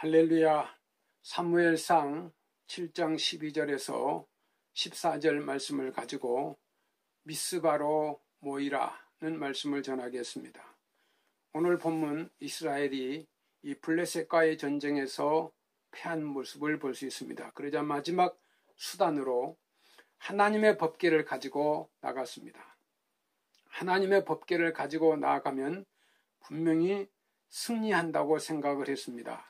할렐루야. 사무엘상 7장 12절에서 14절 말씀을 가지고 미스바로 모이라는 말씀을 전하겠습니다. 오늘 본문 이스라엘이 이 블레셋과의 전쟁에서 패한 모습을 볼 수 있습니다. 그러자 마지막 수단으로 하나님의 법궤를 가지고 나갔습니다. 하나님의 법궤를 가지고 나아가면 분명히 승리한다고 생각을 했습니다.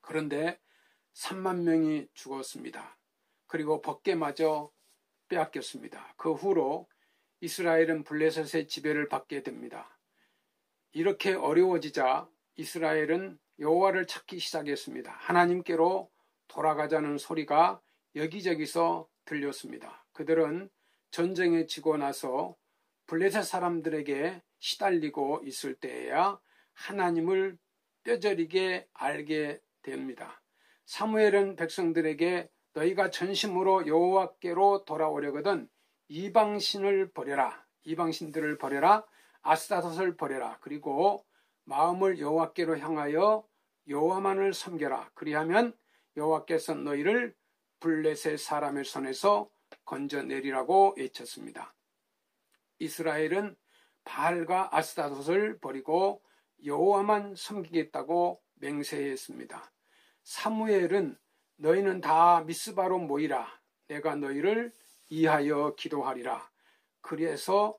그런데 3만 명이 죽었습니다. 그리고 법궤마저 빼앗겼습니다. 그 후로 이스라엘은 블레셋의 지배를 받게 됩니다. 이렇게 어려워지자 이스라엘은 여호와를 찾기 시작했습니다. 하나님께로 돌아가자는 소리가 여기저기서 들렸습니다. 그들은 전쟁에 지고 나서 블레셋 사람들에게 시달리고 있을 때에야 하나님을 뼈저리게 알게 됩니다. 사무엘은 백성들에게 너희가 전심으로 여호와께로 돌아오려거든 이방신을 버려라. 이방신들을 버려라. 아스타롯을 버려라. 그리고 마음을 여호와께로 향하여 여호와만을 섬겨라. 그리하면 여호와께서 너희를 블레셋 사람의 손에서 건져내리라고 외쳤습니다. 이스라엘은 바알과 아스타롯을 버리고 여호와만 섬기겠다고 맹세했습니다. 사무엘은 너희는 다 미스바로 모이라. 내가 너희를 위하여 기도하리라. 그래서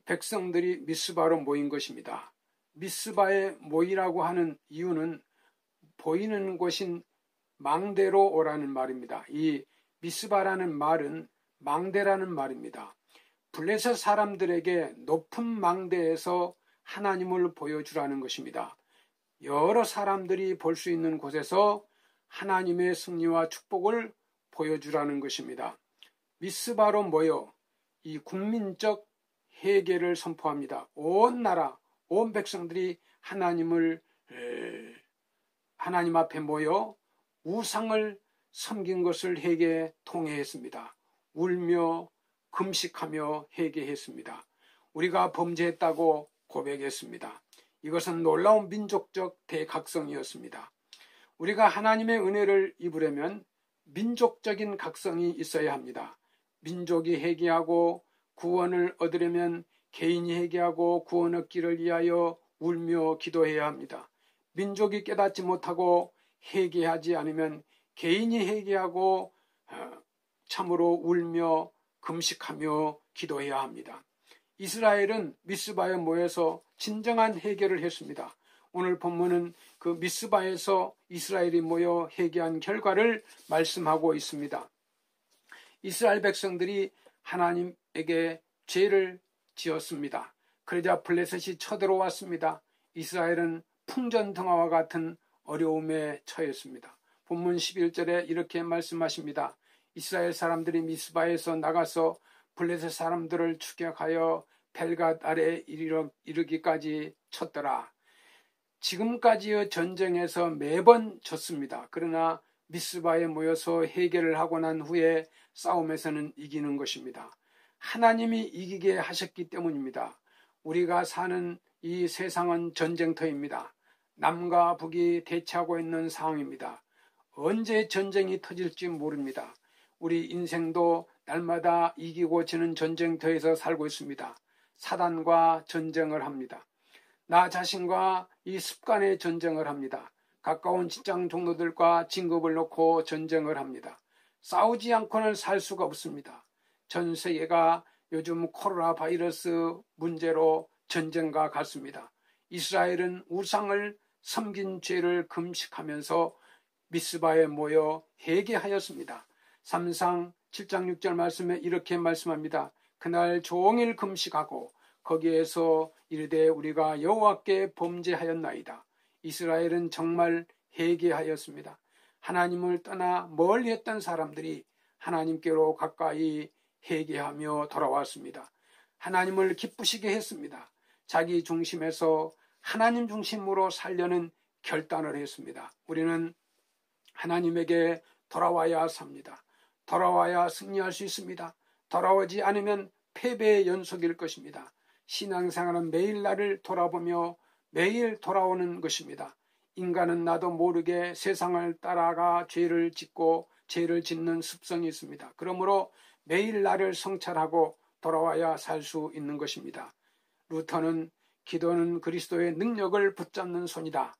백성들이 미스바로 모인 것입니다. 미스바에 모이라고 하는 이유는 보이는 곳인 망대로 오라는 말입니다. 이 미스바라는 말은 망대라는 말입니다. 블레셋 사람들에게 높은 망대에서 하나님을 보여주라는 것입니다. 여러 사람들이 볼 수 있는 곳에서 하나님의 승리와 축복을 보여주라는 것입니다. 미스바로 모여 이 국민적 회개를 선포합니다. 온 나라, 온 백성들이 하나님 앞에 모여 우상을 섬긴 것을 회개에 통회했습니다. 울며 금식하며 회개했습니다. 우리가 범죄했다고 고백했습니다. 이것은 놀라운 민족적 대각성이었습니다. 우리가 하나님의 은혜를 입으려면 민족적인 각성이 있어야 합니다. 민족이 회개하고 구원을 얻으려면 개인이 회개하고 구원 얻기를 위하여 울며 기도해야 합니다. 민족이 깨닫지 못하고 회개하지 않으면 개인이 회개하고 참으로 울며 금식하며 기도해야 합니다. 이스라엘은 미스바에 모여서 진정한 회개를 했습니다. 오늘 본문은 그 미스바에서 이스라엘이 모여 회개한 결과를 말씀하고 있습니다. 이스라엘 백성들이 하나님에게 죄를 지었습니다. 그러자 블레셋이 쳐들어왔습니다. 이스라엘은 풍전등화와 같은 어려움에 처했습니다. 본문 11절에 이렇게 말씀하십니다. 이스라엘 사람들이 미스바에서 나가서 블레셋 사람들을 추격하여 벨갓 아래 이르기까지 쳤더라. 지금까지의 전쟁에서 매번 졌습니다. 그러나 미스바에 모여서 회개를 하고 난 후에 싸움에서는 이기는 것입니다. 하나님이 이기게 하셨기 때문입니다. 우리가 사는 이 세상은 전쟁터입니다. 남과 북이 대치하고 있는 상황입니다. 언제 전쟁이 터질지 모릅니다. 우리 인생도 날마다 이기고 지는 전쟁터에서 살고 있습니다. 사단과 전쟁을 합니다. 나 자신과 이 습관의 전쟁을 합니다. 가까운 직장 동료들과 진급을 놓고 전쟁을 합니다. 싸우지 않고는 살 수가 없습니다. 전 세계가 요즘 코로나 바이러스 문제로 전쟁과 같습니다. 이스라엘은 우상을 섬긴 죄를 금식하면서 미스바에 모여 회개하였습니다. 3상 7장 6절 말씀에 이렇게 말씀합니다. 그날 종일 금식하고 거기에서 이르되 우리가 여호와께 범죄하였나이다. 이스라엘은 정말 회개하였습니다. 하나님을 떠나 멀리했던 사람들이 하나님께로 가까이 회개하며 돌아왔습니다. 하나님을 기쁘시게 했습니다. 자기 중심에서 하나님 중심으로 살려는 결단을 했습니다. 우리는 하나님에게 돌아와야 삽니다. 돌아와야 승리할 수 있습니다. 돌아오지 않으면 패배의 연속일 것입니다. 신앙생활은 매일 나를 돌아보며 매일 돌아오는 것입니다. 인간은 나도 모르게 세상을 따라가 죄를 짓고 죄를 짓는 습성이 있습니다. 그러므로 매일 나를 성찰하고 돌아와야 살 수 있는 것입니다. 루터는 기도는 그리스도의 능력을 붙잡는 손이다.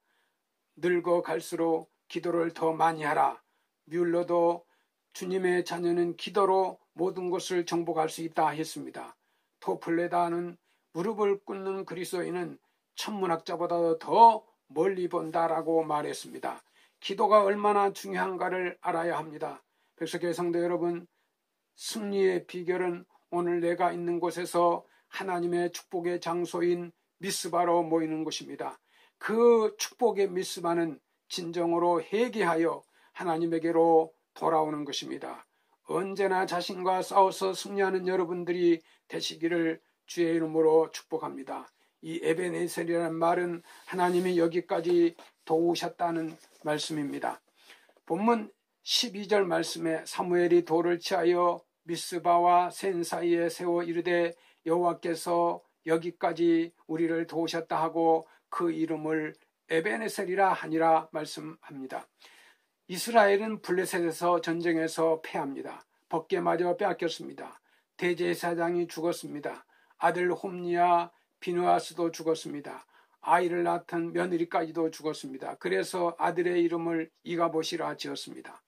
늙어갈수록 기도를 더 많이 하라. 뮬러도 주님의 자녀는 기도로 모든 것을 정복할 수 있다 했습니다. 토플레다는 무릎을 꿇는 그리스도인은 천문학자보다 더 멀리 본다라고 말했습니다. 기도가 얼마나 중요한가를 알아야 합니다. 백석교회 성도 여러분, 승리의 비결은 오늘 내가 있는 곳에서 하나님의 축복의 장소인 미스바로 모이는 것입니다. 그 축복의 미스바는 진정으로 회개하여 하나님에게로 돌아오는 것입니다. 언제나 자신과 싸워서 승리하는 여러분들이 되시기를 주의 이름으로 축복합니다. 이 에베네셀이라는 말은 하나님이 여기까지 도우셨다는 말씀입니다. 본문 12절 말씀에 사무엘이 돌을 치하여 미스바와 센 사이에 세워 이르되 여호와께서 여기까지 우리를 도우셨다 하고 그 이름을 에베네셀이라 하니라 말씀합니다. 이스라엘은 블레셋에서 전쟁에서 패합니다. 벗게 맞아 빼앗겼습니다. 대제사장이 죽었습니다. 아들 홈니와 비누아스도 죽었습니다. 아이를 낳던 며느리까지도 죽었습니다. 그래서 아들의 이름을 이가봇이라 지었습니다.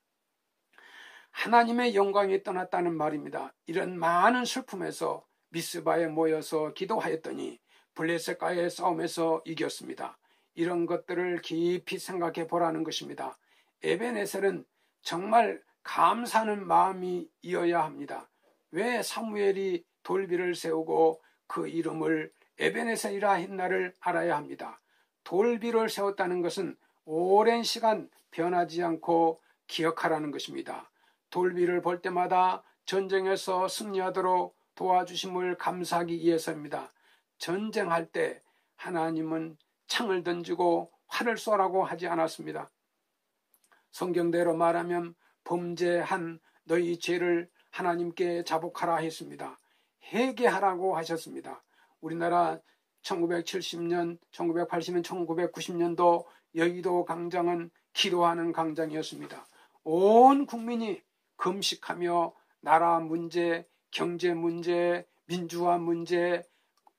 하나님의 영광이 떠났다는 말입니다. 이런 많은 슬픔에서 미스바에 모여서 기도하였더니 블레셋과의 싸움에서 이겼습니다. 이런 것들을 깊이 생각해 보라는 것입니다. 에베네셀은 정말 감사하는 마음이 이어야 합니다. 왜 사무엘이 돌비를 세우고 그 이름을 에베네셀이라 했나를 알아야 합니다. 돌비를 세웠다는 것은 오랜 시간 변하지 않고 기억하라는 것입니다. 돌비를 볼 때마다 전쟁에서 승리하도록 도와주심을 감사하기 위해서입니다. 전쟁할 때 하나님은 창을 던지고 활을 쏘라고 하지 않았습니다. 성경대로 말하면 범죄한 너희 죄를 하나님께 자복하라 했습니다. 회개하라고 하셨습니다. 우리나라 1970년, 1980년, 1990년도 여의도 광장은 기도하는 광장이었습니다. 온 국민이 금식하며 나라 문제, 경제 문제, 민주화 문제,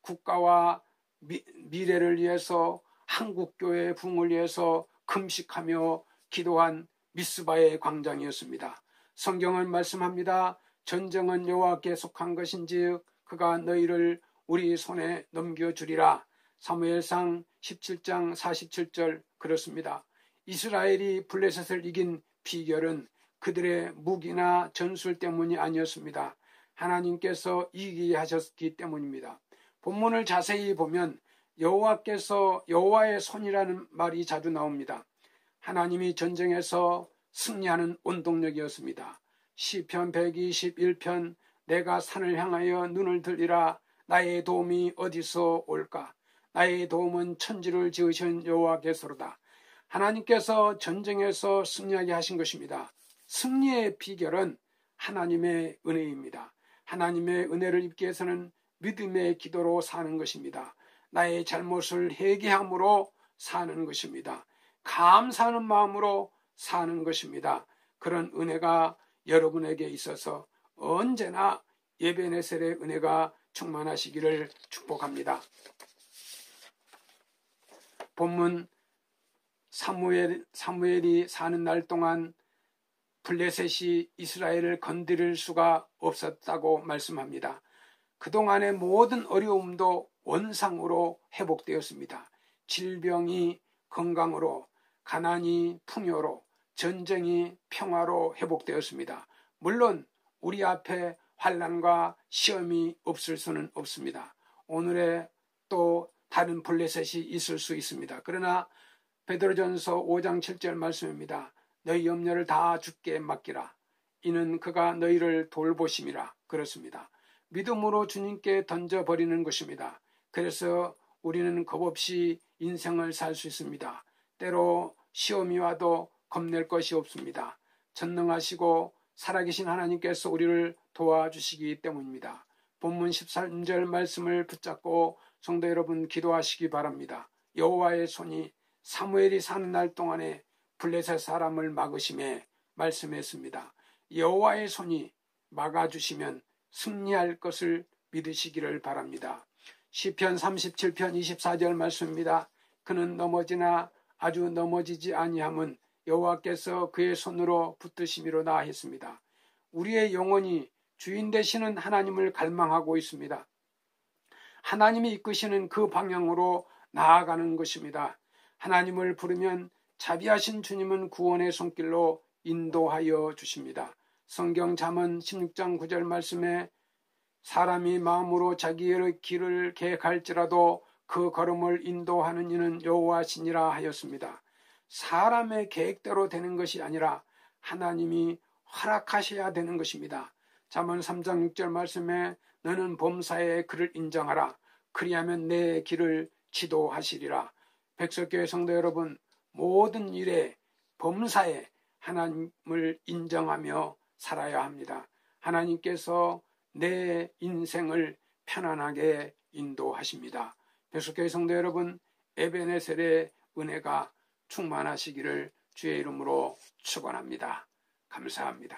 국가와 미래를 위해서 한국교회의 부흥을 위해서 금식하며 기도한 미스바의 광장이었습니다. 성경은 말씀합니다. 전쟁은 여호와께 속한 것인즉 그가 너희를 우리 손에 넘겨주리라. 사무엘상 17장 47절 그렇습니다. 이스라엘이 블레셋을 이긴 비결은 그들의 무기나 전술 때문이 아니었습니다. 하나님께서 이기게 하셨기 때문입니다. 본문을 자세히 보면 여호와의 손이라는 말이 자주 나옵니다. 하나님이 전쟁에서 승리하는 원동력이었습니다. 시편 121편 내가 산을 향하여 눈을 들리라. 나의 도움이 어디서 올까? 나의 도움은 천지를 지으신 여호와께서로다. 하나님께서 전쟁에서 승리하게 하신 것입니다. 승리의 비결은 하나님의 은혜입니다. 하나님의 은혜를 입기 위해서는 믿음의 기도로 사는 것입니다. 나의 잘못을 회개함으로 사는 것입니다. 감사하는 마음으로 사는 것입니다. 그런 은혜가 여러분에게 있어서 언제나 에베네셀의 은혜가 충만하시기를 축복합니다. 본문 사무엘이 사는 날 동안 블레셋이 이스라엘을 건드릴 수가 없었다고 말씀합니다. 그동안의 모든 어려움도 원상으로 회복되었습니다. 질병이 건강으로, 가난이 풍요로, 전쟁이 평화로 회복되었습니다. 물론 우리 앞에 환난과 시험이 없을 수는 없습니다. 오늘의 또 다른 블레셋이 있을 수 있습니다. 그러나 베드로전서 5장 7절 말씀입니다. 너희 염려를 다 주께 맡기라. 이는 그가 너희를 돌보심이라. 그렇습니다. 믿음으로 주님께 던져버리는 것입니다. 그래서 우리는 겁없이 인생을 살 수 있습니다. 때로 시험이 와도 겁낼 것이 없습니다. 전능하시고 살아계신 하나님께서 우리를 도와주시기 때문입니다. 본문 13절 말씀을 붙잡고 성도 여러분 기도하시기 바랍니다. 여호와의 손이 사무엘이 사는 날 동안에 블레셋 사람을 막으심에 말씀했습니다. 여호와의 손이 막아주시면 승리할 것을 믿으시기를 바랍니다. 시편 37편 24절 말씀입니다. 그는 넘어지나 아주 넘어지지 아니함은 여호와께서 그의 손으로 붙드심이로다 했습니다. 우리의 영혼이 주인 되시는 하나님을 갈망하고 있습니다. 하나님이 이끄시는 그 방향으로 나아가는 것입니다. 하나님을 부르면 자비하신 주님은 구원의 손길로 인도하여 주십니다. 성경 잠언 16장 9절 말씀에 사람이 마음으로 자기의 길을 계획할지라도 그 걸음을 인도하는 이는 여호와시니라 하였습니다. 사람의 계획대로 되는 것이 아니라 하나님이 허락하셔야 되는 것입니다. 잠언 3장 6절 말씀에 너는 범사에 그를 인정하라. 그리하면 내 길을 지도하시리라. 백석교회 성도 여러분, 모든 일에 범사에 하나님을 인정하며 살아야 합니다. 하나님께서 내 인생을 편안하게 인도하십니다. 백석교회 성도 여러분, 에베네셀의 은혜가 충만하시기를 주의 이름으로 축원합니다. 감사합니다.